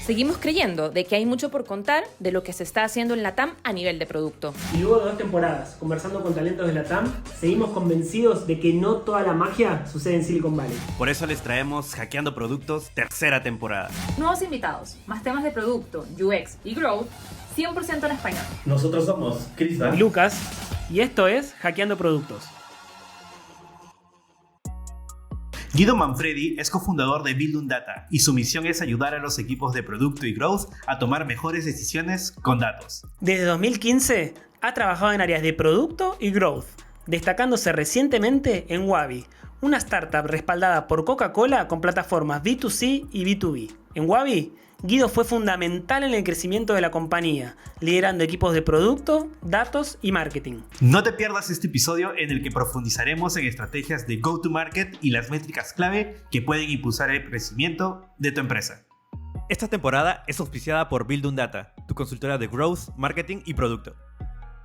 Seguimos creyendo de que hay mucho por contar de lo que se está haciendo en LATAM a nivel de producto. Y luego de 2 temporadas conversando con talentos de LATAM, seguimos convencidos de que no toda la magia sucede en Silicon Valley. Por eso les traemos Hackeando Productos, tercera temporada. Nuevos invitados, más temas de producto, UX y growth, 100% en español. Nosotros somos Cristal, Lucas, y esto es Hackeando Productos. Guido Manfredi es cofundador de Bildung Data y su misión es ayudar a los equipos de producto y growth a tomar mejores decisiones con datos. Desde 2015 ha trabajado en áreas de producto y growth, destacándose recientemente en Wabi, una startup respaldada por Coca-Cola con plataformas B2C y B2B. En Wabi, Guido fue fundamental en el crecimiento de la compañía, liderando equipos de producto, datos y marketing. No te pierdas este episodio en el que profundizaremos en estrategias de go-to-market y las métricas clave que pueden impulsar el crecimiento de tu empresa. Esta temporada es auspiciada por Bildung Data, tu consultora de growth, marketing y producto.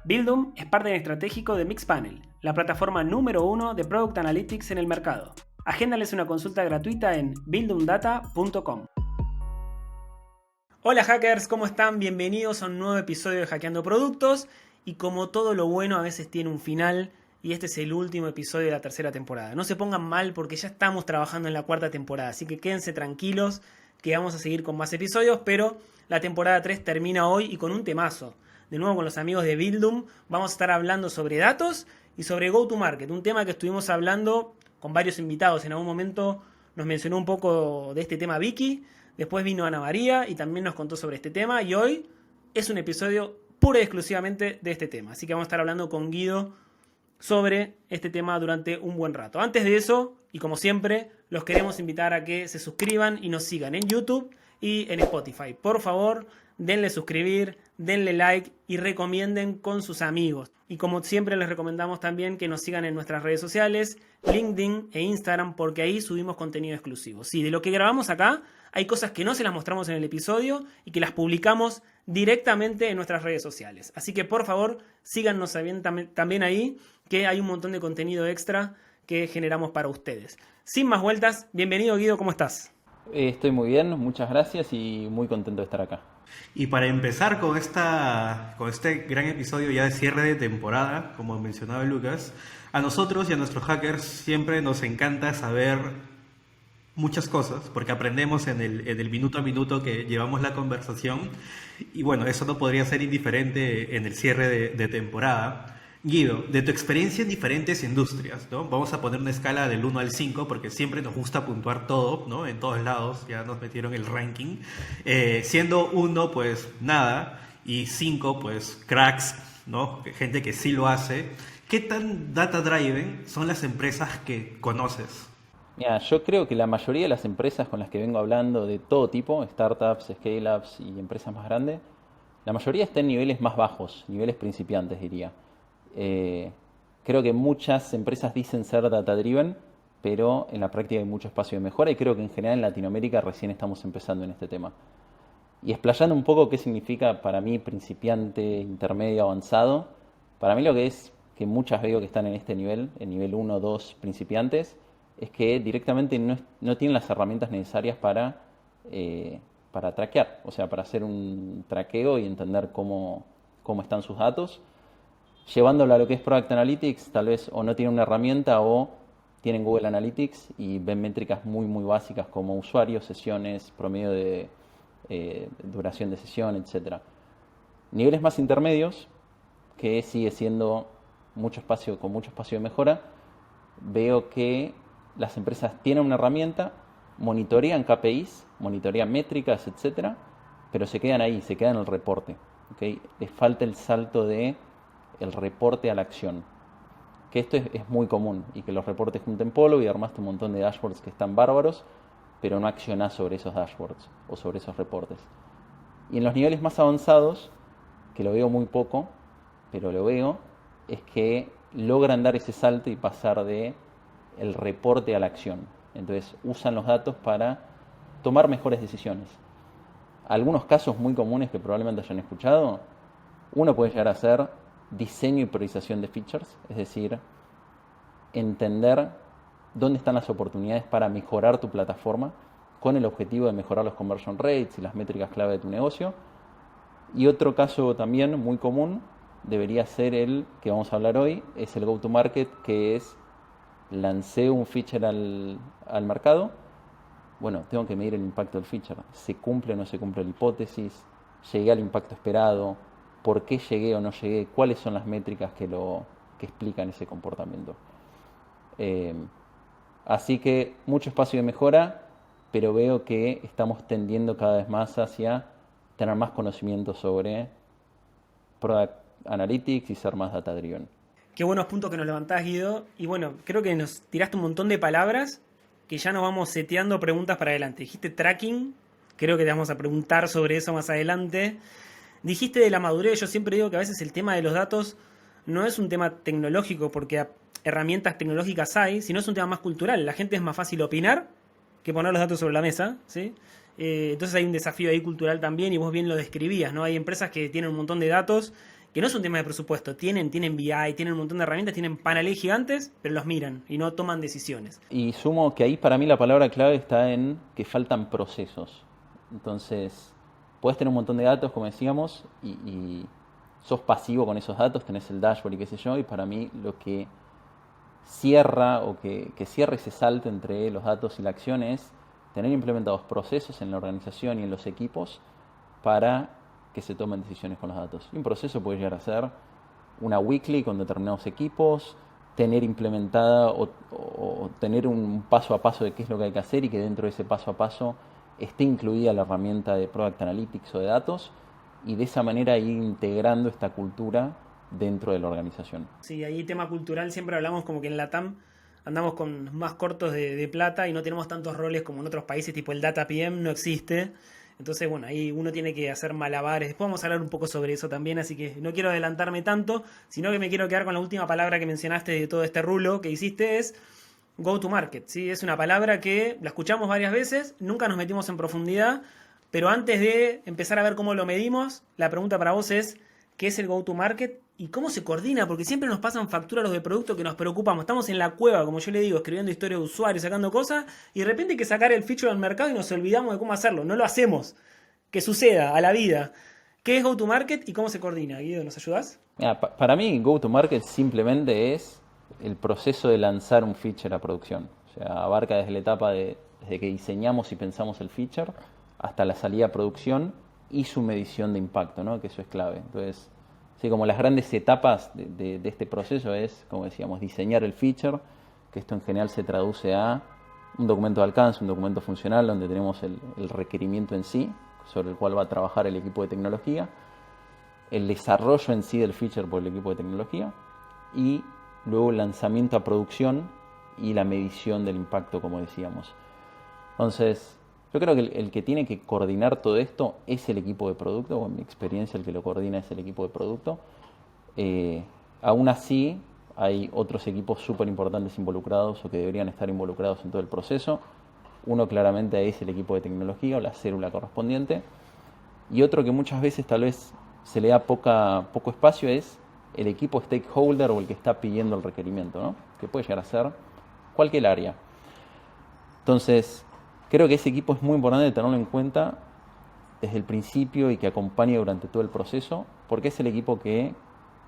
Bildum es partner estratégico de Mixpanel, la plataforma número 1 de Product Analytics en el mercado. Agéndales una consulta gratuita en bildumdata.com. Hola hackers, ¿cómo están? Bienvenidos a un nuevo episodio de Hackeando Productos. Y como todo lo bueno a veces tiene un final, y este es el último episodio de la tercera temporada. No se pongan mal porque ya estamos trabajando en la cuarta temporada, así que quédense tranquilos que vamos a seguir con más episodios, pero la temporada 3 termina hoy y con un temazo. De nuevo con los amigos de Bildum vamos a estar hablando sobre datos y sobre go-to-market, un tema que estuvimos hablando con varios invitados. En algún momento nos mencionó un poco de este tema Vicky. Después vino Ana María y también nos contó sobre este tema. Y hoy es un episodio puro y exclusivamente de este tema. Así que vamos a estar hablando con Guido sobre este tema durante un buen rato. Antes de eso, y como siempre, los queremos invitar a que se suscriban y nos sigan en YouTube y en Spotify. Por favor, denle suscribir, denle like y recomienden con sus amigos. Y como siempre les recomendamos también que nos sigan en nuestras redes sociales, LinkedIn e Instagram, porque ahí subimos contenido exclusivo. Sí, de lo que grabamos acá, hay cosas que no se las mostramos en el episodio y que las publicamos directamente en nuestras redes sociales. Así que por favor, síganos también ahí, que hay un montón de contenido extra que generamos para ustedes. Sin más vueltas, bienvenido Guido, ¿cómo estás? Estoy muy bien, muchas gracias y muy contento de estar acá. Y para empezar con este gran episodio ya de cierre de temporada, como mencionaba Lucas, a nosotros y a nuestros hackers siempre nos encanta saber muchas cosas, porque aprendemos en el minuto a minuto que llevamos la conversación. Y bueno, eso no podría ser indiferente en el cierre de temporada. Guido, de tu experiencia en diferentes industrias, ¿no? Vamos a poner una escala del 1 al 5 porque siempre nos gusta puntuar todo, ¿no? En todos lados, ya nos metieron el ranking. Siendo 1, pues nada, y 5, pues cracks, ¿no? Gente que sí lo hace. ¿Qué tan data-driven son las empresas que conoces? Mira, yo creo que la mayoría de las empresas con las que vengo hablando de todo tipo, startups, scale-ups y empresas más grandes, la mayoría está en niveles más bajos, niveles principiantes diría. Creo que muchas empresas dicen ser data-driven, pero en la práctica hay mucho espacio de mejora y creo que en general en Latinoamérica recién estamos empezando en este tema. Y explayando un poco qué significa para mí principiante, intermedio, avanzado, para mí lo que es que muchas veo que están en este nivel, en nivel 1, 2, principiantes, es que directamente no tienen las herramientas necesarias para traquear, o sea, para hacer un traqueo y entender cómo están sus datos. Llevándolo a lo que es Product Analytics, tal vez o no tienen una herramienta o tienen Google Analytics y ven métricas muy muy básicas como usuarios, sesiones, promedio de duración de sesión, etc. Niveles más intermedios, que sigue siendo con mucho espacio de mejora, veo que las empresas tienen una herramienta, monitorean KPIs, monitorean métricas, etc., pero se quedan ahí, se quedan en el reporte. ¿Okay? Les falta el salto de el reporte a la acción, que esto es muy común y que los reportes junten polvo y armaste un montón de dashboards que están bárbaros, pero no accionás sobre esos dashboards o sobre esos reportes. Y en los niveles más avanzados, que lo veo muy poco, pero lo veo, es que logran dar ese salto y pasar de el reporte a la acción. Entonces usan los datos para tomar mejores decisiones. Algunos casos muy comunes que probablemente hayan escuchado, uno puede llegar a ser diseño y priorización de features, es decir, entender dónde están las oportunidades para mejorar tu plataforma con el objetivo de mejorar los conversion rates y las métricas clave de tu negocio. Y otro caso también muy común debería ser el que vamos a hablar hoy, es el go-to-market, que es lancé un feature al mercado. Bueno, tengo que medir el impacto del feature. ¿Se cumple o no se cumple la hipótesis? ¿Llegué al impacto esperado? ¿Por qué llegué o no llegué? ¿Cuáles son las métricas que explican ese comportamiento? Así que mucho espacio de mejora, pero veo que estamos tendiendo cada vez más hacia tener más conocimiento sobre Product Analytics y ser más data driven. Qué buenos puntos que nos levantás, Guido. Y bueno, creo que nos tiraste un montón de palabras que ya nos vamos seteando preguntas para adelante. Dijiste tracking, creo que te vamos a preguntar sobre eso más adelante. Dijiste de la madurez, yo siempre digo que a veces el tema de los datos no es un tema tecnológico, porque herramientas tecnológicas hay, sino es un tema más cultural. La gente es más fácil opinar que poner los datos sobre la mesa, ¿sí? Entonces hay un desafío ahí cultural también, y vos bien lo describías, ¿no? Hay empresas que tienen un montón de datos, que no es un tema de presupuesto, tienen BI, tienen un montón de herramientas, tienen paneles gigantes, pero los miran y no toman decisiones. Y sumo que ahí para mí la palabra clave está en que faltan procesos. Entonces, puedes tener un montón de datos, como decíamos, y sos pasivo con esos datos, tenés el dashboard y qué sé yo, y para mí lo que cierra o que cierra ese salto entre los datos y la acción es tener implementados procesos en la organización y en los equipos para que se tomen decisiones con los datos. Y un proceso puede llegar a ser una weekly con determinados equipos, tener implementada o tener un paso a paso de qué es lo que hay que hacer, y que dentro de ese paso a paso esté incluida la herramienta de Product Analytics o de datos, y de esa manera ir integrando esta cultura dentro de la organización. Sí, ahí tema cultural siempre hablamos como que en la TAM andamos con más cortos de plata y no tenemos tantos roles como en otros países, tipo el Data PM no existe. Entonces, bueno, ahí uno tiene que hacer malabares. Después vamos a hablar un poco sobre eso también, así que no quiero adelantarme tanto, sino que me quiero quedar con la última palabra que mencionaste de todo este rulo que hiciste, es go to market, ¿sí? Es una palabra que la escuchamos varias veces, nunca nos metimos en profundidad, pero antes de empezar a ver cómo lo medimos, la pregunta para vos es, ¿qué es el go to market y cómo se coordina? Porque siempre nos pasan facturas los de producto que nos preocupamos. Estamos en la cueva, como yo le digo, escribiendo historia de usuario, sacando cosas, y de repente hay que sacar el feature al mercado y nos olvidamos de cómo hacerlo. No lo hacemos. Que suceda a la vida. ¿Qué es go to market y cómo se coordina? Guido, ¿nos ayudás? Mira, para mí go to market simplemente es el proceso de lanzar un feature a producción. O sea, abarca desde la etapa desde que diseñamos y pensamos el feature hasta la salida a producción y su medición de impacto, ¿no? Que eso es clave. Entonces, sí, como las grandes etapas de este proceso es, como decíamos, diseñar el feature, que esto en general se traduce a un documento de alcance, un documento funcional donde tenemos el requerimiento en sí, sobre el cual va a trabajar el equipo de tecnología, el desarrollo en sí del feature por el equipo de tecnología, y luego el lanzamiento a producción y la medición del impacto, como decíamos. Entonces, yo creo que el que tiene que coordinar todo esto es el equipo de producto, o en mi experiencia el que lo coordina es el equipo de producto. Aún así, hay otros equipos súper importantes involucrados o que deberían estar involucrados en todo el proceso. Uno claramente es el equipo de tecnología o la célula correspondiente, y otro que muchas veces tal vez se le da poco espacio es el equipo stakeholder o el que está pidiendo el requerimiento, ¿no? Que puede llegar a ser cualquier área. Entonces, creo que ese equipo es muy importante tenerlo en cuenta desde el principio y que acompañe durante todo el proceso, porque es el equipo que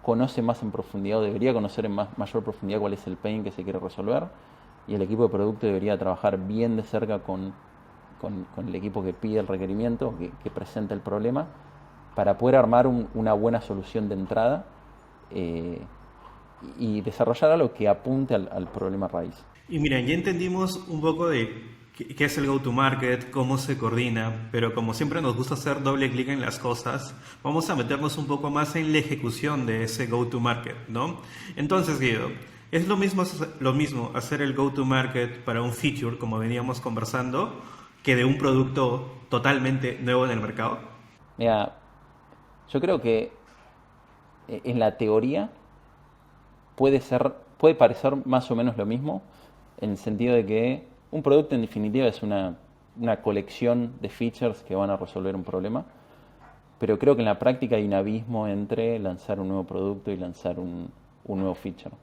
conoce más en profundidad o debería conocer en mayor profundidad cuál es el pain que se quiere resolver, y el equipo de producto debería trabajar bien de cerca con el equipo que pide el requerimiento, que presenta el problema, para poder armar una buena solución de entrada y desarrollar algo que apunte al problema raíz. Y mira, ya entendimos un poco de qué es el go-to-market, cómo se coordina, pero como siempre nos gusta hacer doble clic en las cosas, vamos a meternos un poco más en la ejecución de ese go-to-market, ¿no? Entonces, Guido, ¿es lo mismo hacer el go-to-market para un feature, como veníamos conversando, que de un producto totalmente nuevo en el mercado? Mira, yo creo que en la teoría puede parecer más o menos lo mismo, en el sentido de que un producto en definitiva es una colección de features que van a resolver un problema, pero creo que en la práctica hay un abismo entre lanzar un nuevo producto y lanzar un nuevo feature.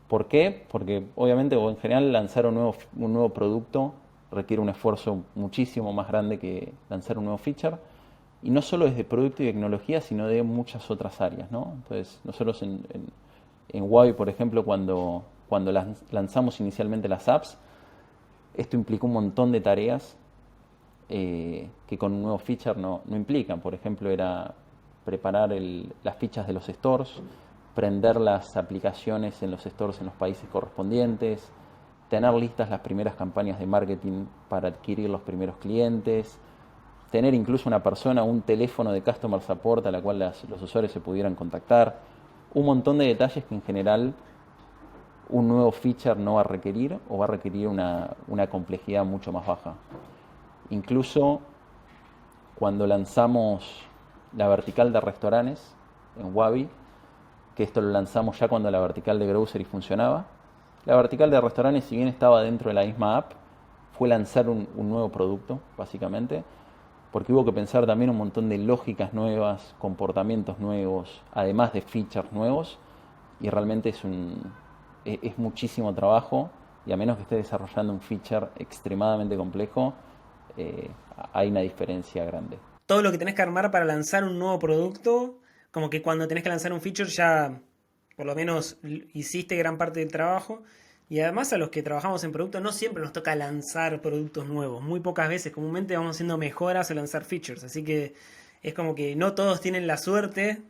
¿Por qué? Porque obviamente o en general lanzar un nuevo producto requiere un esfuerzo muchísimo más grande que lanzar un nuevo feature. Y no solo desde producto y tecnología, sino de muchas otras áreas, ¿no? Entonces, nosotros en Wabi, por ejemplo, cuando lanzamos inicialmente las apps, esto implicó un montón de tareas que con un nuevo feature no implican. Por ejemplo, era preparar las fichas de los stores, prender las aplicaciones en los stores en los países correspondientes, tener listas las primeras campañas de marketing para adquirir los primeros clientes, tener incluso una persona, un teléfono de customer support a la cual los usuarios se pudieran contactar. Un montón de detalles que en general un nuevo feature no va a requerir o va a requerir una complejidad mucho más baja. Incluso cuando lanzamos la vertical de restaurantes en Wabi, que esto lo lanzamos ya cuando la vertical de grocery funcionaba, la vertical de restaurantes, si bien estaba dentro de la misma app, fue lanzar un nuevo producto, básicamente, porque hubo que pensar también un montón de lógicas nuevas, comportamientos nuevos, además de features nuevos, y realmente es muchísimo trabajo, y a menos que esté desarrollando un feature extremadamente complejo, hay una diferencia grande. Todo lo que tenés que armar para lanzar un nuevo producto, como que cuando tenés que lanzar un feature ya por lo menos hiciste gran parte del trabajo. Y además a los que trabajamos en producto no siempre nos toca lanzar productos nuevos. Muy pocas veces, comúnmente vamos haciendo mejoras o lanzar features. Así que es como que no todos tienen la suerte.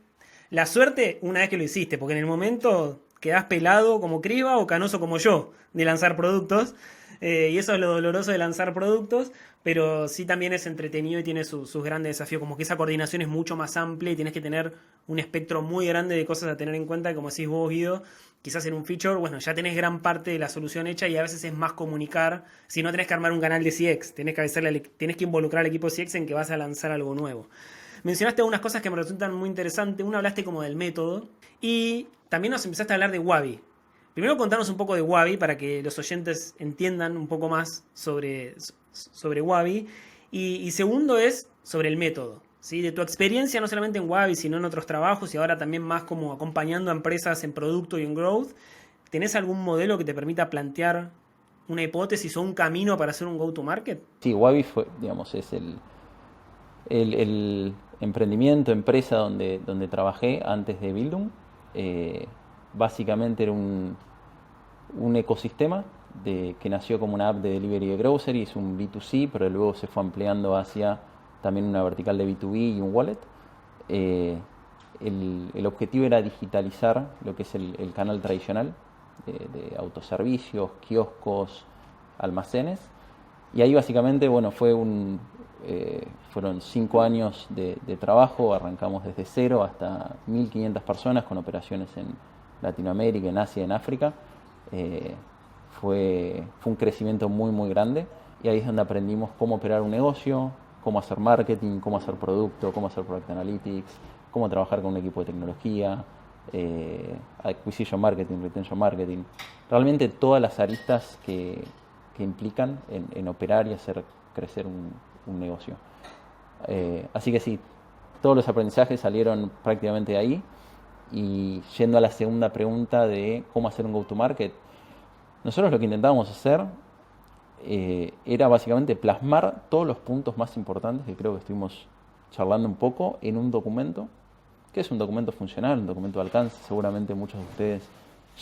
La suerte una vez que lo hiciste, porque en el momento quedás pelado como Criba o canoso como yo de lanzar productos. Y eso es lo doloroso de lanzar productos, pero sí también es entretenido y tiene sus grandes desafíos, como que esa coordinación es mucho más amplia y tienes que tener un espectro muy grande de cosas a tener en cuenta, como decís vos, Guido. Quizás en un feature, bueno, ya tenés gran parte de la solución hecha y a veces es más comunicar. Si no tenés que armar un canal de CX, tenés que involucrar al equipo CX en que vas a lanzar algo nuevo. Mencionaste algunas cosas que me resultan muy interesantes. Una, hablaste como del método y también nos empezaste a hablar de Wabi. Primero contanos un poco de Wabi para que los oyentes entiendan un poco más sobre Wabi. Y segundo es sobre el método, ¿sí? De tu experiencia no solamente en Wabi, sino en otros trabajos y ahora también más como acompañando a empresas en producto y en growth. ¿Tenés algún modelo que te permita plantear una hipótesis o un camino para hacer un go-to-market? Sí, Wabi es el emprendimiento, empresa donde trabajé antes de Bildung. Básicamente era un ecosistema que nació como una app de delivery de grocery, es un B2C, pero luego se fue ampliando hacia también una vertical de B2B y un wallet. El objetivo era digitalizar lo que es el canal tradicional de autoservicios, kioscos, almacenes. Y ahí básicamente, bueno, fueron 5 años de trabajo, arrancamos desde cero hasta 1.500 personas con operaciones en Latinoamérica, en Asia y en África. Fue un crecimiento muy muy grande y ahí es donde aprendimos cómo operar un negocio, cómo hacer marketing, cómo hacer producto, cómo hacer product analytics, cómo trabajar con un equipo de tecnología, acquisition marketing, retention marketing, realmente todas las aristas que implican en operar y hacer crecer un negocio. Así que sí, todos los aprendizajes salieron prácticamente de ahí. Y yendo a la segunda pregunta de cómo hacer un go-to-market, nosotros lo que intentábamos hacer era básicamente plasmar todos los puntos más importantes, que creo que estuvimos charlando un poco, en un documento, que es un documento funcional, un documento de alcance. Seguramente muchos de ustedes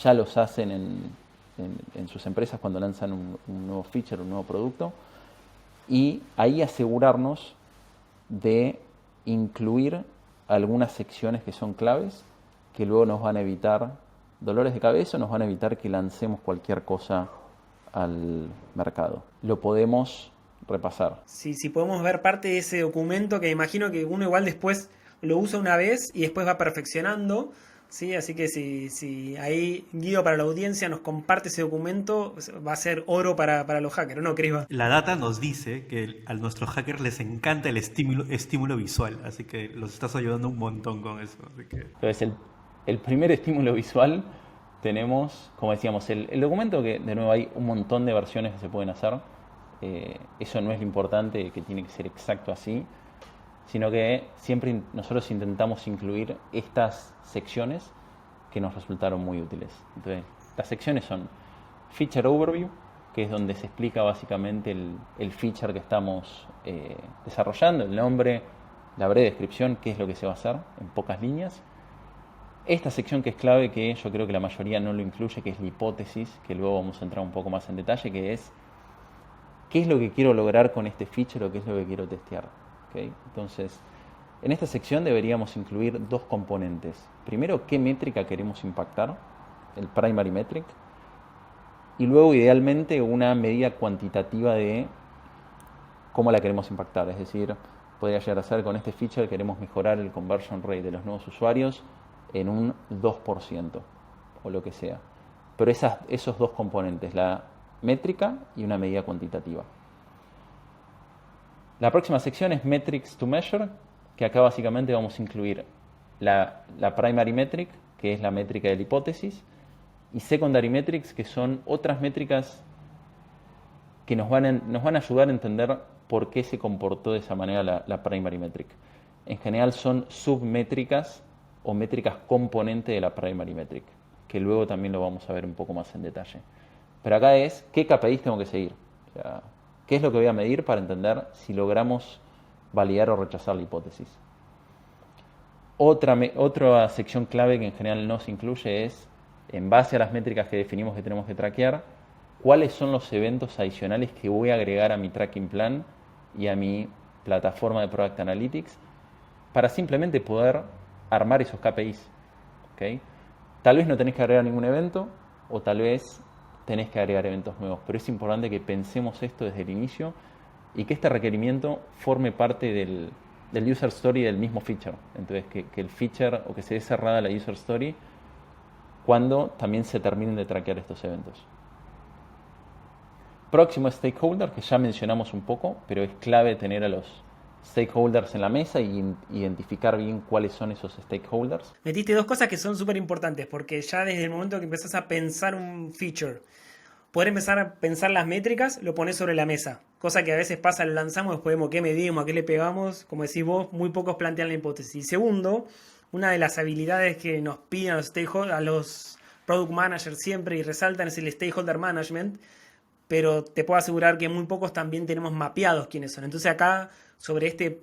ya los hacen en sus empresas cuando lanzan un nuevo feature, un nuevo producto. Y ahí asegurarnos de incluir algunas secciones que son claves, que luego nos van a evitar dolores de cabeza, nos van a evitar que lancemos cualquier cosa al mercado. Lo podemos repasar. Sí, podemos ver parte de ese documento que imagino que uno igual después lo usa una vez y después va perfeccionando, ¿sí? Así que si ahí Guido para la audiencia nos comparte ese documento, va a ser oro para los hackers, ¿no, Crisba? La data nos dice que a nuestros hackers les encanta el estímulo visual, así que los estás ayudando un montón con eso. Así que... Entonces, el primer estímulo visual tenemos, como decíamos, el documento, que de nuevo hay un montón de versiones que se pueden hacer. Eso no es lo importante, que tiene que ser exacto así, sino que siempre nosotros intentamos incluir estas secciones que nos resultaron muy útiles. Entonces, las secciones son Feature Overview, que es donde se explica básicamente el feature que estamos desarrollando, el nombre, la breve descripción, qué es lo que se va a hacer en pocas líneas. Esta sección que es clave, que yo creo que la mayoría no lo incluye, que es la hipótesis, que luego vamos a entrar un poco más en detalle, que es qué es lo que quiero lograr con este feature o qué es lo que quiero testear. ¿Okay? Entonces, en esta sección deberíamos incluir dos componentes. Primero, qué métrica queremos impactar, el primary metric, y luego, idealmente, una medida cuantitativa de cómo la queremos impactar. Es decir, podría llegar a ser con este feature queremos mejorar el conversion rate de los nuevos usuarios en un 2% o lo que sea. Pero esos dos componentes, la métrica y una medida cuantitativa. La próxima sección es Metrics to Measure, que acá básicamente vamos a incluir la primary metric, que es la métrica de la hipótesis, y secondary metrics, que son otras métricas que nos van a ayudar a entender por qué se comportó de esa manera la primary metric. En general son submétricas o métricas componente de la primary metric, que luego también lo vamos a ver un poco más en detalle. Pero acá es qué KPIs tengo que seguir. O sea, qué es lo que voy a medir para entender si logramos validar o rechazar la hipótesis. Otra sección clave que en general no se incluye es, en base a las métricas que definimos que tenemos que traquear, cuáles son los eventos adicionales que voy a agregar a mi tracking plan y a mi plataforma de Product Analytics para simplemente poder armar esos KPIs. ¿Okay? Tal vez no tenés que agregar ningún evento o tal vez tenés que agregar eventos nuevos, pero es importante que pensemos esto desde el inicio y que este requerimiento forme parte del user story del mismo feature. Entonces, que el feature o que se dé cerrada la user story cuando también se terminen de traquear estos eventos. Próximo stakeholder, que ya mencionamos un poco, pero es clave tener a los stakeholders en la mesa y identificar bien cuáles son esos stakeholders. Metiste dos cosas que son súper importantes, porque ya desde el momento que empezás a pensar un feature, poder empezar a pensar las métricas, lo pones sobre la mesa. Cosa que a veces pasa, lo lanzamos, después vemos qué medimos, a qué le pegamos. Como decís vos, muy pocos plantean la hipótesis. Y segundo, una de las habilidades que nos piden a los product managers siempre y resaltan es el stakeholder management, pero te puedo asegurar que muy pocos también tenemos mapeados quiénes son. Entonces acá, sobre este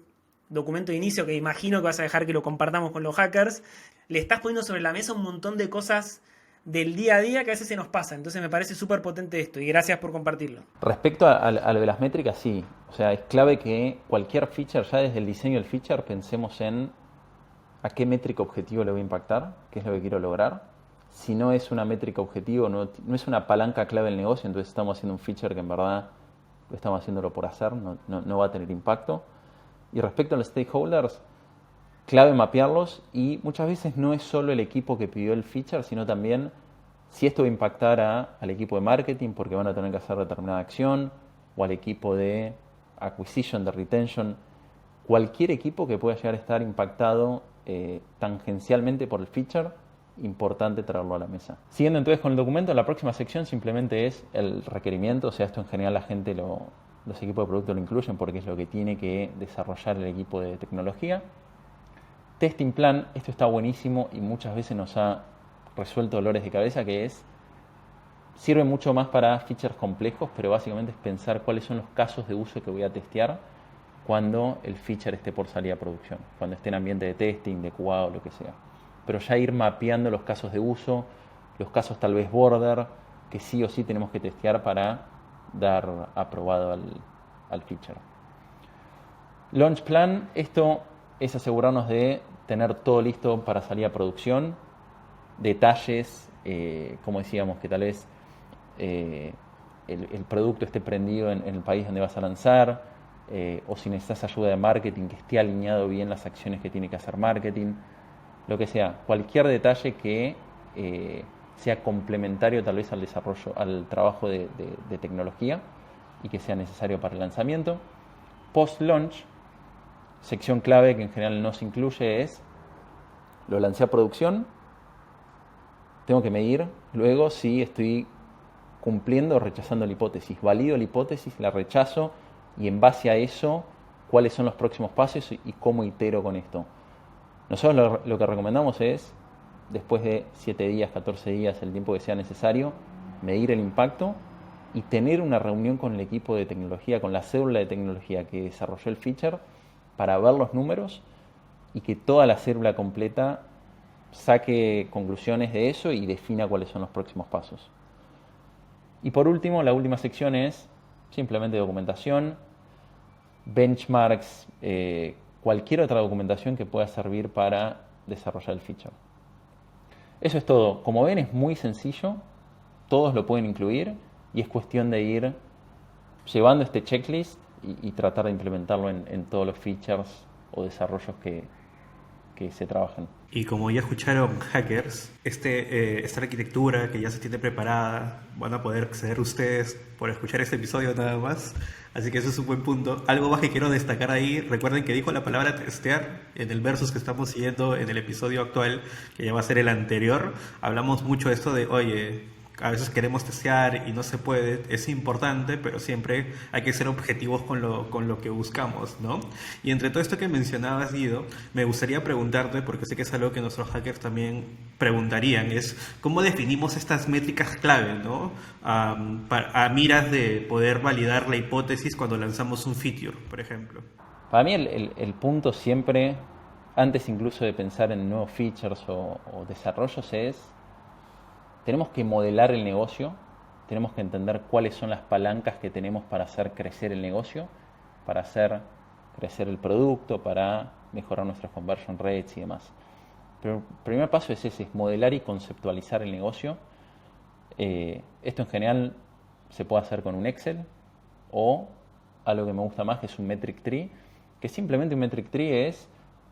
documento de inicio, que imagino que vas a dejar que lo compartamos con los hackers, le estás poniendo sobre la mesa un montón de cosas del día a día que a veces se nos pasa. Entonces me parece súper potente esto y gracias por compartirlo. Respecto a lo de las métricas, sí. O sea, es clave que cualquier feature, ya desde el diseño del feature, pensemos en a qué métrica objetivo le voy a impactar, qué es lo que quiero lograr. Si no es una métrica objetivo, no es una palanca clave del negocio, entonces estamos haciendo un feature que en verdad lo estamos haciéndolo por hacer, no va a tener impacto. Y respecto a los stakeholders, clave mapearlos, y muchas veces no es solo el equipo que pidió el feature, sino también si esto va a impactar al equipo de marketing porque van a tener que hacer determinada acción, o al equipo de acquisition, de retention, cualquier equipo que pueda llegar a estar impactado tangencialmente por el feature, importante traerlo a la mesa. Siguiendo entonces con el documento, la próxima sección simplemente es el requerimiento. O sea, esto en general la gente, los equipos de producto lo incluyen porque es lo que tiene que desarrollar el equipo de tecnología. Testing plan, esto está buenísimo y muchas veces nos ha resuelto dolores de cabeza, que sirve mucho más para features complejos, pero básicamente es pensar cuáles son los casos de uso que voy a testear cuando el feature esté por salir a producción, cuando esté en ambiente de testing, de QA o lo que sea. Pero ya ir mapeando los casos de uso, los casos tal vez border, que sí o sí tenemos que testear para dar aprobado al feature. Launch plan, esto es asegurarnos de tener todo listo para salir a producción. Detalles, como decíamos, que tal vez el producto esté prendido en el país donde vas a lanzar, o si necesitas ayuda de marketing, que esté alineado bien las acciones que tiene que hacer marketing, lo que sea, cualquier detalle que sea complementario tal vez al desarrollo, al trabajo de tecnología y que sea necesario para el lanzamiento. Post-launch, sección clave que en general no se incluye es, lo lancé a producción, tengo que medir luego si estoy cumpliendo o rechazando la hipótesis. Valido la hipótesis, la rechazo y en base a eso, cuáles son los próximos pasos y cómo itero con esto. Nosotros lo que recomendamos es, después de 7 días, 14 días, el tiempo que sea necesario, medir el impacto y tener una reunión con el equipo de tecnología, con la célula de tecnología que desarrolló el feature, para ver los números y que toda la célula completa saque conclusiones de eso y defina cuáles son los próximos pasos. Y por último, la última sección es simplemente documentación, benchmarks, cualquier otra documentación que pueda servir para desarrollar el feature. Eso es todo. Como ven, es muy sencillo, todos lo pueden incluir y es cuestión de ir llevando este checklist y tratar de implementarlo en todos los features o desarrollos que se trabajan. Y como ya escucharon hackers, esta arquitectura que ya se tiene preparada, van a poder acceder ustedes por escuchar este episodio nada más. Así que eso es un buen punto. Algo más que quiero destacar ahí, recuerden que dijo la palabra testear en el versus que estamos siguiendo en el episodio actual, que ya va a ser el anterior. Hablamos mucho de esto de, oye, a veces queremos testear y no se puede, es importante, pero siempre hay que ser objetivos con lo que buscamos, ¿no? Y entre todo esto que mencionabas, Guido, me gustaría preguntarte, porque sé que es algo que nuestros hackers también preguntarían, es ¿cómo definimos estas métricas clave, ¿no? A miras de poder validar la hipótesis cuando lanzamos un feature, por ejemplo. Para mí el punto siempre, antes incluso de pensar en nuevos features o desarrollos, tenemos que modelar el negocio, tenemos que entender cuáles son las palancas que tenemos para hacer crecer el negocio, para hacer crecer el producto, para mejorar nuestras conversion rates y demás. Pero el primer paso es ese, es modelar y conceptualizar el negocio. Esto en general se puede hacer con un Excel o algo que me gusta más, que es un metric tree, que simplemente un metric tree es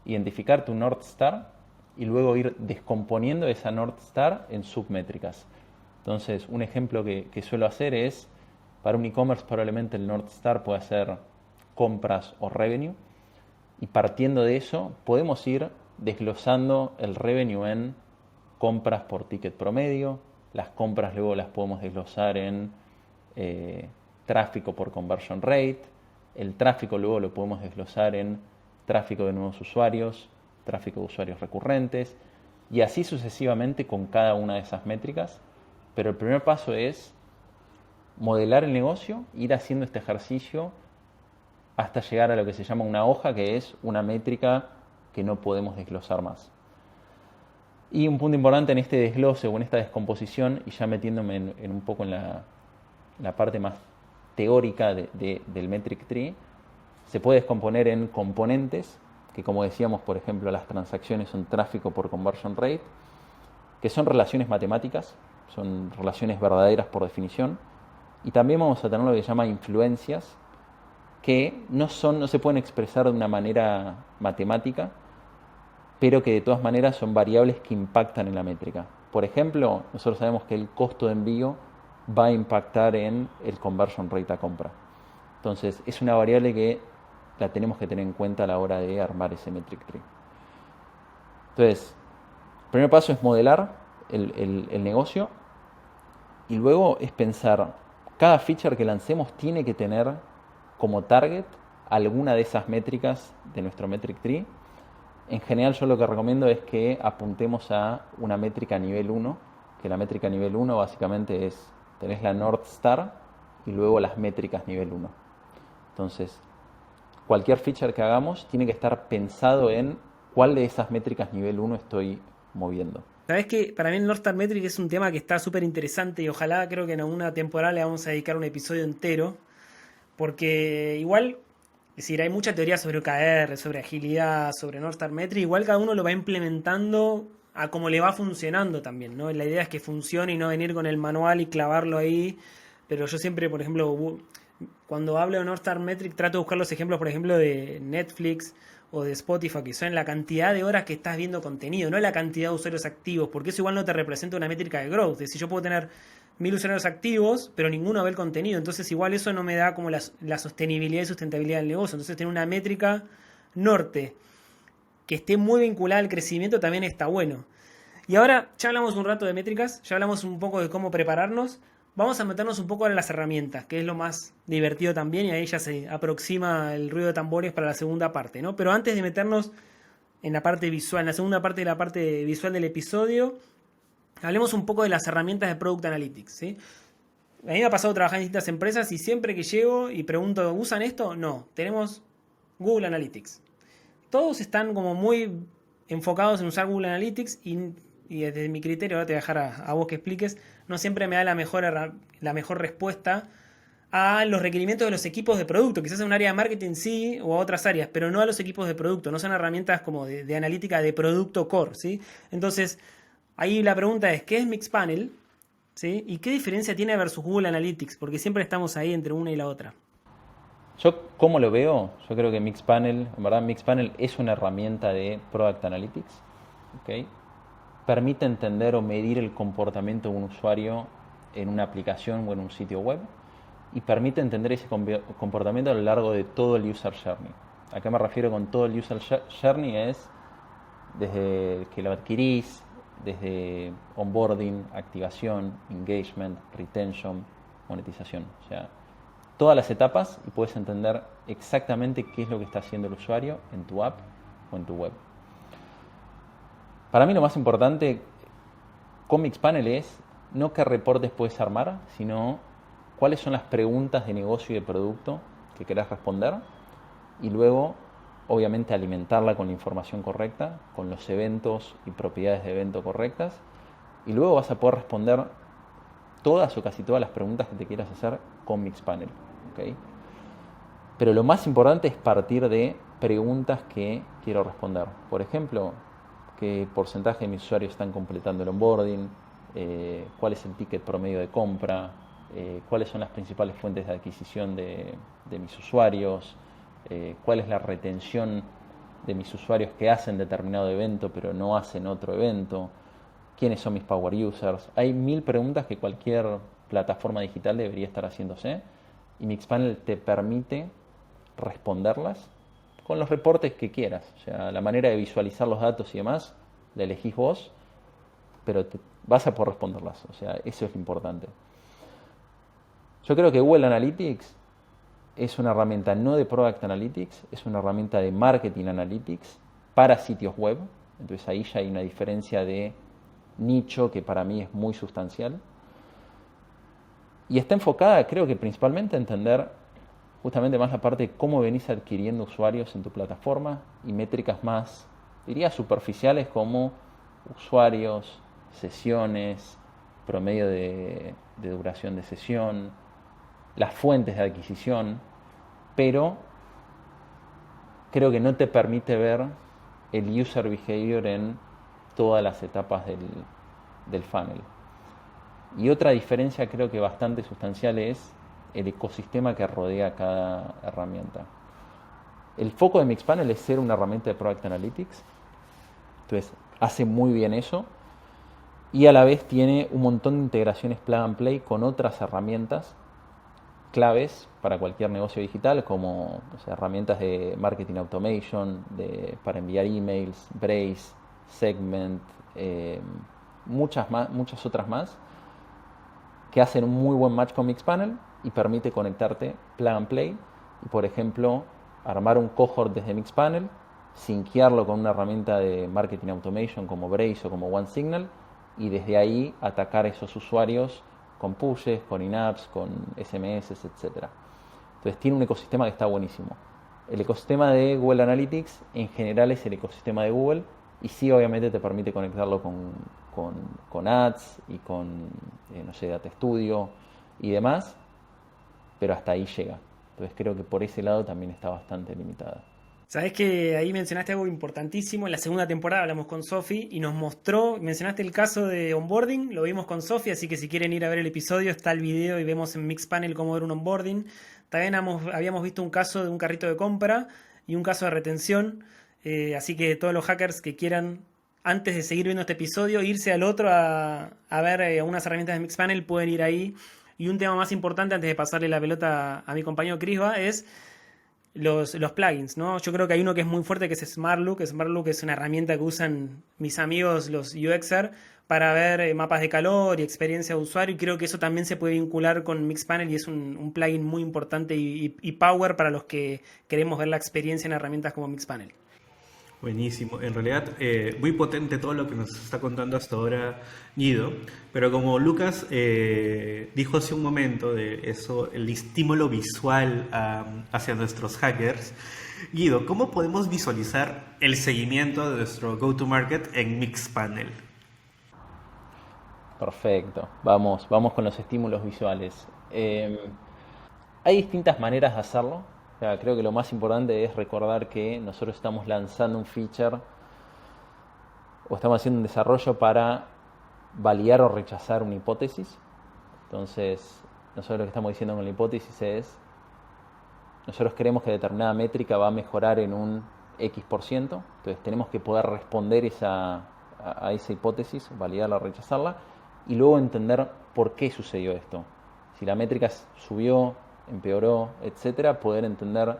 identificar tu North Star y luego ir descomponiendo esa North Star en submétricas. Entonces, un ejemplo que suelo hacer es, para un e-commerce probablemente el North Star puede ser compras o revenue, y partiendo de eso podemos ir desglosando el revenue en compras por ticket promedio, las compras luego las podemos desglosar en tráfico por conversion rate, el tráfico luego lo podemos desglosar en tráfico de nuevos usuarios, tráfico de usuarios recurrentes y así sucesivamente con cada una de esas métricas. Pero el primer paso es modelar el negocio, ir haciendo este ejercicio hasta llegar a lo que se llama una hoja, que es una métrica que no podemos desglosar más. Y un punto importante en este desglose o en esta descomposición, y ya metiéndome en un poco en la parte más teórica del metric tree, se puede descomponer en componentes, que como decíamos, por ejemplo, las transacciones son tráfico por conversion rate, que son relaciones matemáticas, son relaciones verdaderas por definición, y también vamos a tener lo que se llama influencias, que no se pueden expresar de una manera matemática, pero que de todas maneras son variables que impactan en la métrica. Por ejemplo, nosotros sabemos que el costo de envío va a impactar en el conversion rate a compra. Entonces, es una variable que la tenemos que tener en cuenta a la hora de armar ese metric tree. Entonces, el primer paso es modelar el negocio y luego es pensar, cada feature que lancemos tiene que tener como target alguna de esas métricas de nuestro metric tree. En general yo lo que recomiendo es que apuntemos a una métrica nivel 1, que la métrica nivel 1 básicamente es, tenés la North Star y luego las métricas nivel 1. Entonces, cualquier feature que hagamos tiene que estar pensado en cuál de esas métricas nivel 1 estoy moviendo. Sabes que para mí el North Star Metric es un tema que está súper interesante y ojalá creo que en alguna temporada le vamos a dedicar un episodio entero, porque igual, es decir, hay mucha teoría sobre OKR, sobre agilidad, sobre North Star Metric, igual cada uno lo va implementando a cómo le va funcionando también, ¿no? La idea es que funcione y no venir con el manual y clavarlo ahí, pero yo siempre, por ejemplo, cuando hablo de North Star Metric trato de buscar los ejemplos, por ejemplo, de Netflix o de Spotify, que son la cantidad de horas que estás viendo contenido, no la cantidad de usuarios activos, porque eso igual no te representa una métrica de growth. Es decir, yo puedo tener 1000 usuarios activos, pero ninguno ve el contenido, entonces igual eso no me da como la sostenibilidad y sustentabilidad del negocio. Entonces tener una métrica norte que esté muy vinculada al crecimiento también está bueno. Y ahora ya hablamos un rato de métricas, ya hablamos un poco de cómo prepararnos. Vamos a meternos un poco ahora en las herramientas, que es lo más divertido también, y ahí ya se aproxima el ruido de tambores para la segunda parte, ¿no? Pero antes de meternos en la parte visual, en la segunda parte de la parte visual del episodio, hablemos un poco de las herramientas de Product Analytics, ¿sí? A mí me ha pasado trabajar en distintas empresas y siempre que llego y pregunto, ¿usan esto? No, tenemos Google Analytics. Todos están como muy enfocados en usar Google Analytics y desde mi criterio, ahora te voy a dejar a vos que expliques, no siempre me da la mejor respuesta a los requerimientos de los equipos de producto. Quizás a un área de marketing sí o a otras áreas, pero no a los equipos de producto. No son herramientas como de analítica de producto core, ¿sí? Entonces, ahí la pregunta es, ¿qué es Mixpanel? ¿Sí? ¿Y qué diferencia tiene versus Google Analytics? Porque siempre estamos ahí entre una y la otra. Yo, ¿cómo lo veo? Yo creo que Mixpanel, en verdad, Mixpanel es una herramienta de Product Analytics. ¿Okay? Permite entender o medir el comportamiento de un usuario en una aplicación o en un sitio web y permite entender ese comportamiento a lo largo de todo el User Journey. ¿A qué me refiero con todo el User Journey? Es desde que lo adquirís, desde onboarding, activación, engagement, retention, monetización. O sea, todas las etapas y puedes entender exactamente qué es lo que está haciendo el usuario en tu app o en tu web. Para mí lo más importante con Mixpanel es no qué reportes puedes armar, sino cuáles son las preguntas de negocio y de producto que querés responder y luego, obviamente, alimentarla con la información correcta, con los eventos y propiedades de evento correctas y luego vas a poder responder todas o casi todas las preguntas que te quieras hacer con Mixpanel. ¿Okay? Pero lo más importante es partir de preguntas que quiero responder. Por ejemplo, qué porcentaje de mis usuarios están completando el onboarding, cuál es el ticket promedio de compra, cuáles son las principales fuentes de adquisición de mis usuarios, cuál es la retención de mis usuarios que hacen determinado evento pero no hacen otro evento, quiénes son mis power users. Hay 1000 preguntas que cualquier plataforma digital debería estar haciéndose y Mixpanel te permite responderlas con los reportes que quieras. O sea, la manera de visualizar los datos y demás la elegís vos, pero vas a poder responderlas. O sea, eso es lo importante. Yo creo que Google Analytics es una herramienta no de Product Analytics, es una herramienta de Marketing Analytics para sitios web. Entonces ahí ya hay una diferencia de nicho que para mí es muy sustancial. Y está enfocada, creo que principalmente a entender justamente más la parte de cómo venís adquiriendo usuarios en tu plataforma y métricas más, diría, superficiales como usuarios, sesiones, promedio de duración de sesión, las fuentes de adquisición, pero creo que no te permite ver el user behavior en todas las etapas del funnel. Y otra diferencia creo que bastante sustancial es el ecosistema que rodea cada herramienta. El foco de Mixpanel es ser una herramienta de Product Analytics, entonces hace muy bien eso y a la vez tiene un montón de integraciones plug and play con otras herramientas claves para cualquier negocio digital, como, o sea, herramientas de marketing automation, para enviar emails, Braze, Segment, muchas otras más, que hacen un muy buen match con Mixpanel y permite conectarte plug and play y, por ejemplo, armar un cohort desde Mixpanel, sinkearlo con una herramienta de marketing automation como Braze o como OneSignal y desde ahí atacar a esos usuarios con pushes, con in-apps, con SMS, etc. Entonces tiene un ecosistema que está buenísimo. El ecosistema de Google Analytics en general es el ecosistema de Google y sí, obviamente te permite conectarlo con Ads y con, no sé, Data Studio y demás, pero hasta ahí llega. Entonces creo que por ese lado también está bastante limitada. Sabés que ahí mencionaste algo importantísimo. En la segunda temporada hablamos con Sofi y nos mostró, mencionaste el caso de onboarding, lo vimos con Sofi, así que si quieren ir a ver el episodio está el video y vemos en Mixpanel cómo ver un onboarding. También habíamos visto un caso de un carrito de compra y un caso de retención, así que todos los hackers que quieran, antes de seguir viendo este episodio, irse al otro a ver unas herramientas de Mixpanel, pueden ir ahí. Y un tema más importante antes de pasarle la pelota a mi compañero Crisba es los plugins, ¿no? Yo creo que hay uno que es muy fuerte que es SmartLook. SmartLook es una herramienta que usan mis amigos los UXer para ver mapas de calor y experiencia de usuario y creo que eso también se puede vincular con Mixpanel y es un plugin muy importante y power para los que queremos ver la experiencia en herramientas como Mixpanel. Buenísimo. En realidad, muy potente todo lo que nos está contando hasta ahora Guido. Pero como Lucas dijo hace un momento de eso, el estímulo visual hacia nuestros hackers, Guido, ¿cómo podemos visualizar el seguimiento de nuestro go-to-market en Mixpanel? Perfecto. Vamos con los estímulos visuales. Hay distintas maneras de hacerlo. O sea, creo que lo más importante es recordar que nosotros estamos lanzando un feature o estamos haciendo un desarrollo para validar o rechazar una hipótesis. Entonces, nosotros lo que estamos diciendo con la hipótesis es, nosotros creemos que determinada métrica va a mejorar en un X%. Entonces, tenemos que poder responder a esa hipótesis, validarla o rechazarla, y luego entender por qué sucedió esto. Si la métrica subió, empeoró, etcétera, poder entender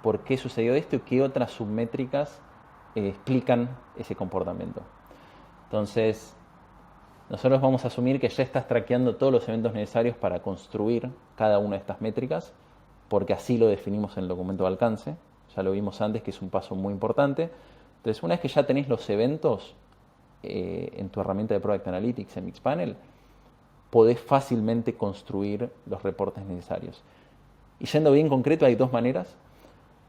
por qué sucedió esto y qué otras submétricas explican ese comportamiento. Entonces, nosotros vamos a asumir que ya estás traqueando todos los eventos necesarios para construir cada una de estas métricas, porque así lo definimos en el documento de alcance. Ya lo vimos antes, que es un paso muy importante. Entonces, una vez que ya tenés los eventos en tu herramienta de Product Analytics en Mixpanel, podés fácilmente construir los reportes necesarios. Y yendo bien concreto, hay dos maneras.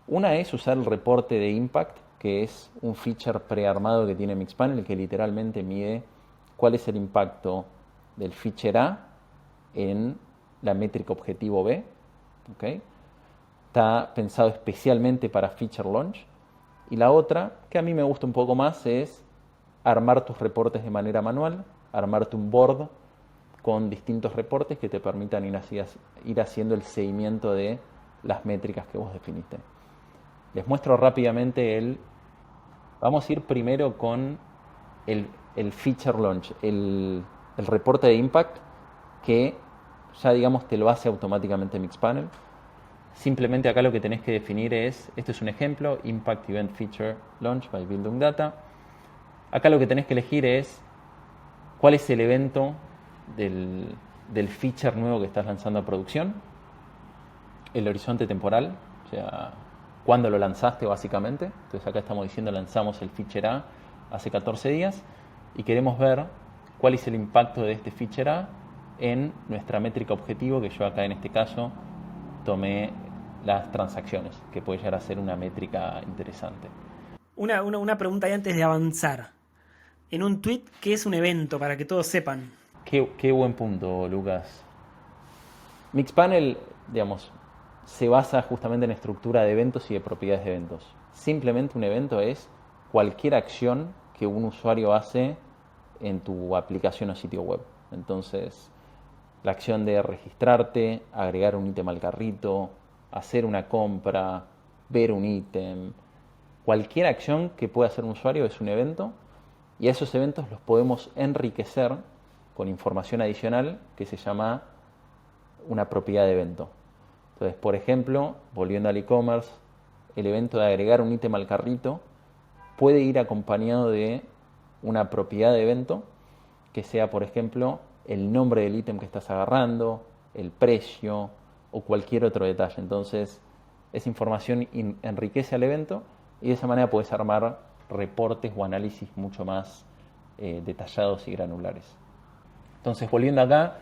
Una es usar el reporte de Impact, que es un feature prearmado que tiene Mixpanel, que literalmente mide cuál es el impacto del feature A en la métrica objetivo B. ¿Okay? Está pensado especialmente para feature launch. Y la otra, que a mí me gusta un poco más, es armar tus reportes de manera manual, armarte un board con distintos reportes que te permitan ir haciendo el seguimiento de las métricas que vos definiste. Les muestro rápidamente vamos a ir primero con el feature launch, el reporte de impact, que ya digamos te lo hace automáticamente Mixpanel. Simplemente acá lo que tenés que definir es, este es un ejemplo, Impact Event Feature Launch by Building Data. Acá lo que tenés que elegir es cuál es el evento del feature nuevo que estás lanzando a producción, el horizonte temporal, o sea, cuándo lo lanzaste básicamente. Entonces acá estamos diciendo lanzamos el feature A hace 14 días y queremos ver cuál es el impacto de este feature A en nuestra métrica objetivo, que yo acá en este caso tomé las transacciones, que puede llegar a ser una métrica interesante. Una pregunta ahí antes de avanzar. En un tweet, ¿qué es un evento? Para que todos sepan. Qué buen punto, Lucas. Mixpanel, digamos, se basa justamente en estructura de eventos y de propiedades de eventos. Simplemente un evento es cualquier acción que un usuario hace en tu aplicación o sitio web. Entonces, la acción de registrarte, agregar un ítem al carrito, hacer una compra, ver un ítem, cualquier acción que pueda hacer un usuario es un evento, y a esos eventos los podemos enriquecer con información adicional que se llama una propiedad de evento. Entonces, por ejemplo, volviendo al e-commerce, el evento de agregar un ítem al carrito puede ir acompañado de una propiedad de evento que sea, por ejemplo, el nombre del ítem que estás agarrando, el precio o cualquier otro detalle. Entonces, esa información enriquece al evento y de esa manera puedes armar reportes o análisis mucho más detallados y granulares. Entonces, volviendo acá,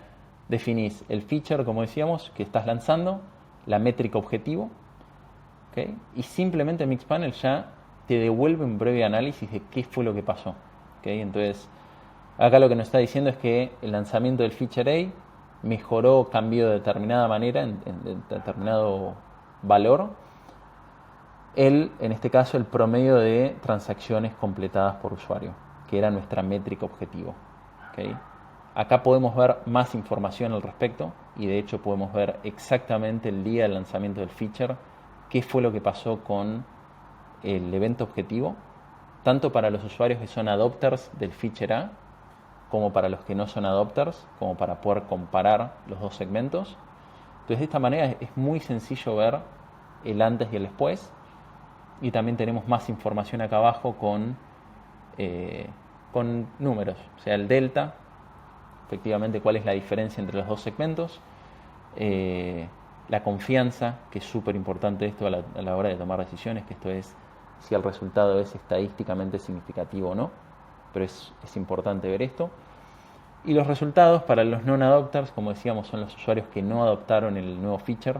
definís el feature, como decíamos, que estás lanzando, la métrica objetivo, ¿okay? Y simplemente Mixpanel ya te devuelve un breve análisis de qué fue lo que pasó. ¿Okay? Entonces, acá lo que nos está diciendo es que el lanzamiento del feature A mejoró, cambió de determinada manera, en determinado valor, en este caso, el promedio de transacciones completadas por usuario, que era nuestra métrica objetivo. ¿Okay? Acá podemos ver más información al respecto y de hecho podemos ver exactamente el día del lanzamiento del feature, qué fue lo que pasó con el evento objetivo, tanto para los usuarios que son adopters del feature A, como para los que no son adopters, como para poder comparar los dos segmentos. Entonces, de esta manera es muy sencillo ver el antes y el después. Y también tenemos más información acá abajo con números, o sea, el delta, efectivamente cuál es la diferencia entre los dos segmentos, la confianza, que es súper importante esto a la hora de tomar decisiones, que esto es si el resultado es estadísticamente significativo o no, pero es importante ver esto. Y los resultados para los non-adopters, como decíamos, son los usuarios que no adoptaron el nuevo feature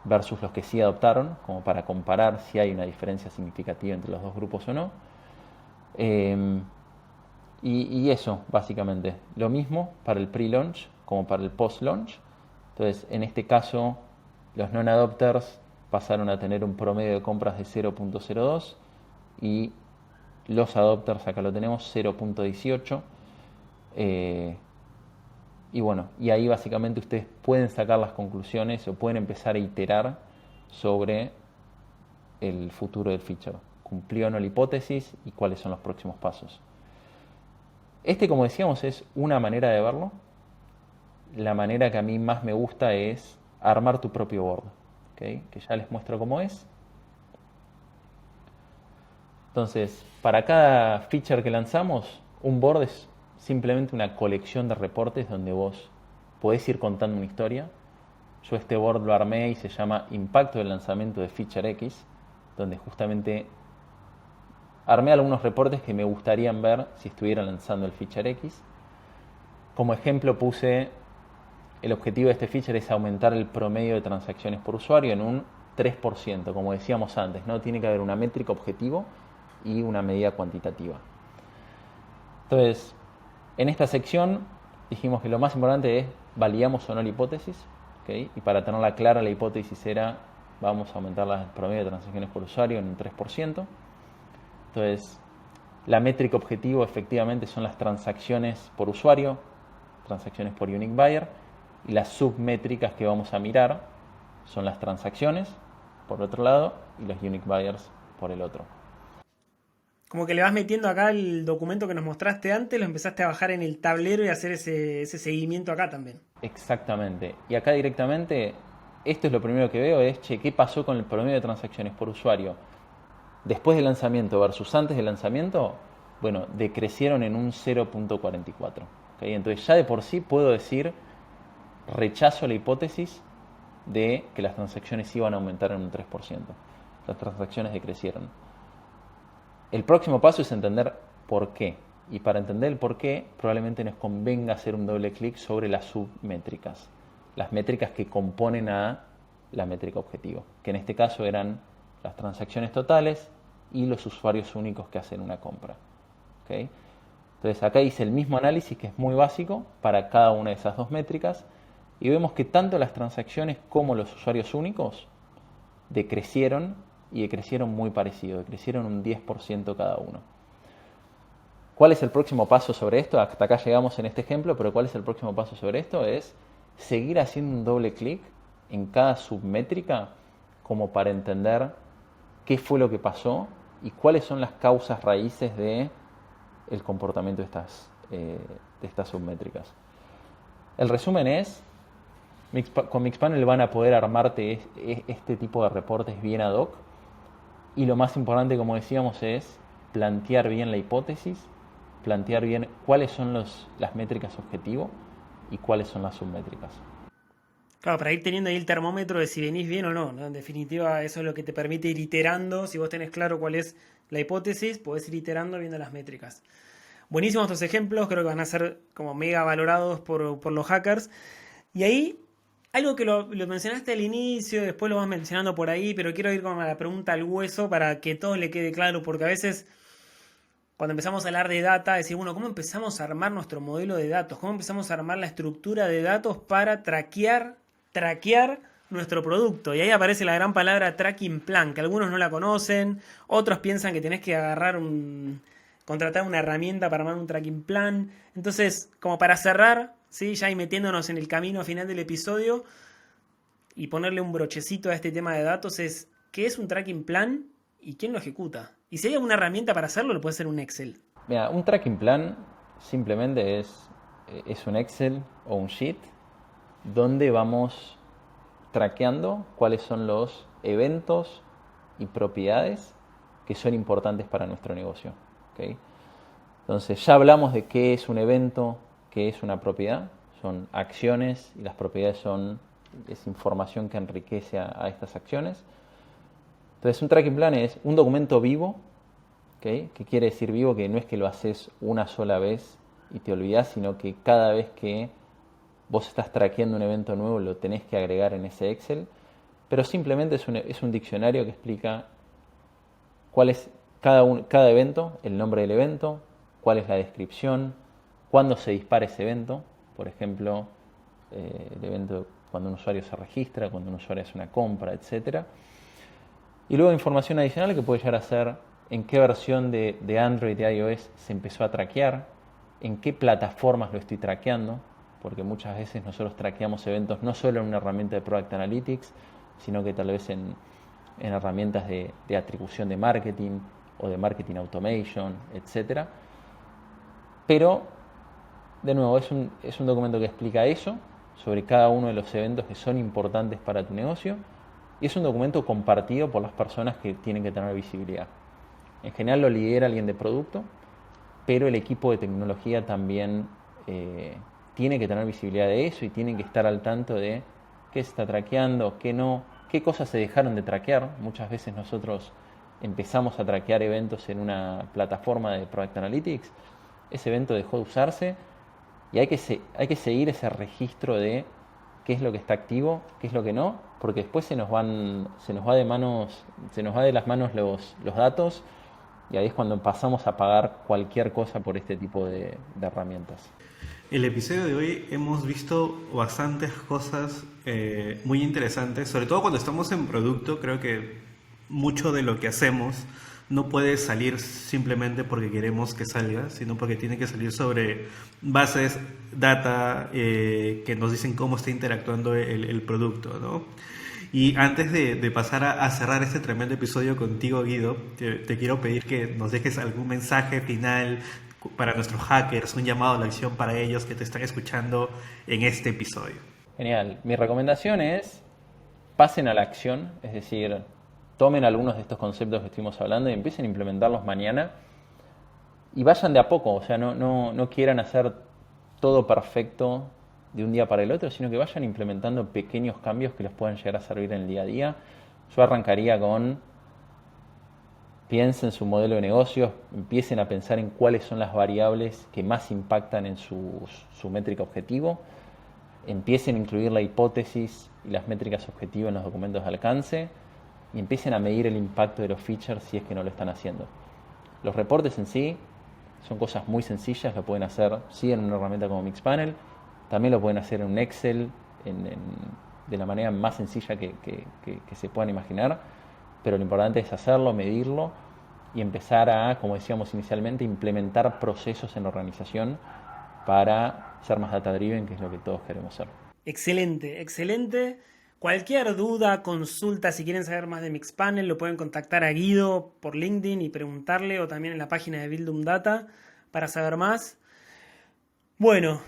versus los que sí adoptaron, como para comparar si hay una diferencia significativa entre los dos grupos o no. Y eso, básicamente. Lo mismo para el pre-launch como para el post-launch. Entonces, en este caso, los non-adopters pasaron a tener un promedio de compras de 0.02 y los adopters, acá lo tenemos, 0.18. Y bueno, y ahí básicamente ustedes pueden sacar las conclusiones o pueden empezar a iterar sobre el futuro del feature. ¿Cumplió o no la hipótesis y cuáles son los próximos pasos? Como decíamos, es una manera de verlo. La manera que a mí más me gusta es armar tu propio board, ¿okay? Que ya les muestro cómo es. Entonces, para cada feature que lanzamos, un board es simplemente una colección de reportes donde vos podés ir contando una historia. Yo este board lo armé y se llama Impacto del lanzamiento de Feature X, donde justamente armé algunos reportes que me gustarían ver si estuviera lanzando el Feature X. Como ejemplo puse, el objetivo de este feature es aumentar el promedio de transacciones por usuario en un 3%, como decíamos antes, ¿no? Tiene que haber una métrica objetivo y una medida cuantitativa. Entonces, en esta sección dijimos que lo más importante es validamos o no la hipótesis, ¿okay? Y para tenerla clara, la hipótesis era vamos a aumentar el promedio de transacciones por usuario en un 3%. Entonces, la métrica objetivo efectivamente son las transacciones por usuario, transacciones por unique buyer, y las submétricas que vamos a mirar son las transacciones por otro lado y los unique buyers por el otro. Como que le vas metiendo acá el documento que nos mostraste antes, lo empezaste a bajar en el tablero y hacer ese seguimiento acá también. Exactamente. Y acá directamente, esto es lo primero que veo, es, ¿qué pasó con el promedio de transacciones por usuario? Después del lanzamiento versus antes del lanzamiento, bueno, decrecieron en un 0.44. ¿Okay? Entonces ya de por sí puedo decir, rechazo la hipótesis de que las transacciones iban a aumentar en un 3%. Las transacciones decrecieron. El próximo paso es entender por qué. Y para entender el por qué, probablemente nos convenga hacer un doble clic sobre las submétricas. Las métricas que componen a la métrica objetivo. Que en este caso eran las transacciones totales y los usuarios únicos que hacen una compra. ¿Okay? Entonces acá hice el mismo análisis que es muy básico para cada una de esas dos métricas. Y vemos que tanto las transacciones como los usuarios únicos decrecieron y decrecieron muy parecido, decrecieron un 10% cada uno. ¿Cuál es el próximo paso sobre esto? Hasta acá llegamos en este ejemplo, pero ¿cuál es el próximo paso sobre esto? Es seguir haciendo un doble clic en cada submétrica como para entender qué fue lo que pasó y cuáles son las causas raíces de el comportamiento de estas submétricas. El resumen es, con Mixpanel van a poder armarte este tipo de reportes bien ad hoc y lo más importante, como decíamos, es plantear bien la hipótesis, plantear bien cuáles son las métricas objetivo y cuáles son las submétricas. Claro, para ir teniendo ahí el termómetro de si venís bien o no, ¿no? En definitiva, eso es lo que te permite ir iterando. Si vos tenés claro cuál es la hipótesis, podés ir iterando viendo las métricas. Buenísimos estos ejemplos, creo que van a ser como mega valorados por los hackers. Y ahí, algo que lo mencionaste al inicio, después lo vas mencionando por ahí, pero quiero ir con la pregunta al hueso para que todo le quede claro, porque a veces cuando empezamos a hablar de data, decir, bueno, ¿cómo empezamos a armar nuestro modelo de datos? ¿Cómo empezamos a armar la estructura de datos para traquear nuestro producto? Y ahí aparece la gran palabra tracking plan, que algunos no la conocen, otros piensan que tenés que contratar una herramienta para armar un tracking plan. Entonces, como para cerrar, ¿sí? Ya ahí metiéndonos en el camino final del episodio y ponerle un brochecito a este tema de datos, es ¿qué es un tracking plan y quién lo ejecuta? Y si hay alguna herramienta para hacerlo, lo puede ser un Excel. Mira, un tracking plan simplemente es un Excel o un sheet donde vamos traqueando cuáles son los eventos y propiedades que son importantes para nuestro negocio. ¿Okay? Entonces ya hablamos de qué es un evento, qué es una propiedad. Son acciones y las propiedades es información que enriquece a estas acciones. Entonces un tracking plan es un documento vivo, ¿okay? ¿Qué quiere decir vivo? Que no es que lo haces una sola vez y te olvidás, sino que cada vez que vos estás traqueando un evento nuevo lo tenés que agregar en ese Excel, pero simplemente es un diccionario que explica cuál es cada evento, el nombre del evento, cuál es la descripción, cuándo se dispara ese evento, por ejemplo, el evento cuando un usuario se registra, cuando un usuario hace una compra, etc. Y luego información adicional que puede llegar a ser en qué versión de Android y iOS se empezó a traquear, en qué plataformas lo estoy traqueando, porque muchas veces nosotros traqueamos eventos no solo en una herramienta de Product Analytics, sino que tal vez en herramientas de atribución de marketing o de marketing automation, etc. Pero, de nuevo, es un documento que explica eso, sobre cada uno de los eventos que son importantes para tu negocio, y es un documento compartido por las personas que tienen que tener visibilidad. En general lo lidera alguien de producto, pero el equipo de tecnología también tiene que tener visibilidad de eso y tienen que estar al tanto de qué se está traqueando, qué no, qué cosas se dejaron de traquear. Muchas veces nosotros empezamos a traquear eventos en una plataforma de Product Analytics, ese evento dejó de usarse y hay que seguir ese registro de qué es lo que está activo, qué es lo que no, porque después se nos va de las manos los datos y ahí es cuando pasamos a pagar cualquier cosa por este tipo de herramientas. El episodio de hoy hemos visto bastantes cosas muy interesantes, sobre todo cuando estamos en producto. Creo que mucho de lo que hacemos no puede salir simplemente porque queremos que salga, sino porque tiene que salir sobre bases, data, que nos dicen cómo está interactuando el producto, ¿no? Y antes de pasar a cerrar este tremendo episodio contigo, Guido, te quiero pedir que nos dejes algún mensaje final para nuestros hackers, un llamado a la acción para ellos que te están escuchando en este episodio. Genial. Mi recomendación es pasen a la acción, es decir, tomen algunos de estos conceptos que estuvimos hablando y empiecen a implementarlos mañana y vayan de a poco, o sea, no quieran hacer todo perfecto de un día para el otro, sino que vayan implementando pequeños cambios que les puedan llegar a servir en el día a día. Yo arrancaría con piensen en su modelo de negocios, empiecen a pensar en cuáles son las variables que más impactan en su métrica objetivo, empiecen a incluir la hipótesis y las métricas objetivas en los documentos de alcance y empiecen a medir el impacto de los features si es que no lo están haciendo. Los reportes en sí son cosas muy sencillas, lo pueden hacer sí en una herramienta como Mixpanel, también lo pueden hacer en un Excel de la manera más sencilla que se puedan imaginar, pero lo importante es hacerlo, medirlo y empezar a, como decíamos inicialmente, implementar procesos en la organización para ser más data-driven, que es lo que todos queremos ser. Excelente, excelente. Cualquier duda, consulta, si quieren saber más de Mixpanel, lo pueden contactar a Guido por LinkedIn y preguntarle, o también en la página de Buildum Data para saber más. Bueno,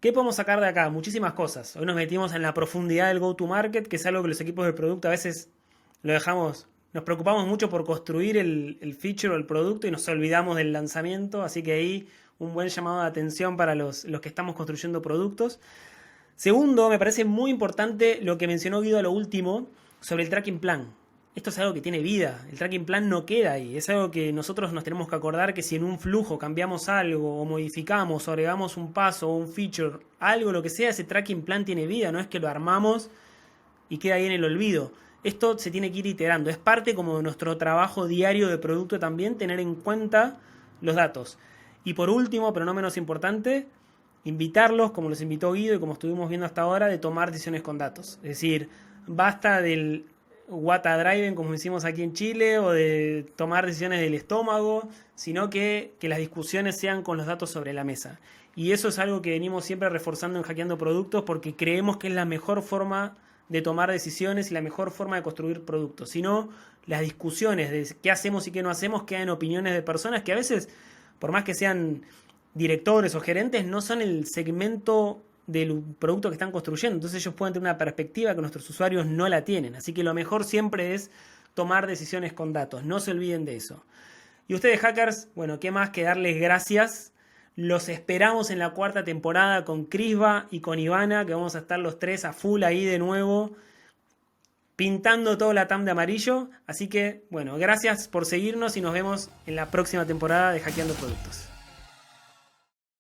¿qué podemos sacar de acá? Muchísimas cosas. Hoy nos metimos en la profundidad del go-to-market, que es algo que los equipos de producto a veces lo dejamos. Nos preocupamos mucho por construir el feature o el producto y nos olvidamos del lanzamiento, así que ahí un buen llamado de atención para los que estamos construyendo productos. Segundo, me parece muy importante lo que mencionó Guido a lo último sobre el tracking plan. Esto es algo que tiene vida, el tracking plan no queda ahí, es algo que nosotros nos tenemos que acordar que si en un flujo cambiamos algo o modificamos o agregamos un paso o un feature, algo, lo que sea, ese tracking plan tiene vida, no es que lo armamos y queda ahí en el olvido. Esto se tiene que ir iterando, es parte como de nuestro trabajo diario de producto también, tener en cuenta los datos. Y por último, pero no menos importante, invitarlos, como los invitó Guido y como estuvimos viendo hasta ahora, de tomar decisiones con datos. Es decir, basta del Wata Driven, como decimos aquí en Chile, o de tomar decisiones del estómago, sino que las discusiones sean con los datos sobre la mesa. Y eso es algo que venimos siempre reforzando en Hackeando Productos porque creemos que es la mejor forma de tomar decisiones y la mejor forma de construir productos. Si no, las discusiones de qué hacemos y qué no hacemos quedan en opiniones de personas que a veces, por más que sean directores o gerentes, no son el segmento del producto que están construyendo. Entonces ellos pueden tener una perspectiva que nuestros usuarios no la tienen. Así que lo mejor siempre es tomar decisiones con datos. No se olviden de eso. Y ustedes, hackers, bueno, qué más que darles gracias. Los esperamos en la 4ª temporada con Crisba y con Ivana, que vamos a estar los tres a full ahí de nuevo, pintando todo la TAM de amarillo. Así que, bueno, gracias por seguirnos y nos vemos en la próxima temporada de Hackeando Productos.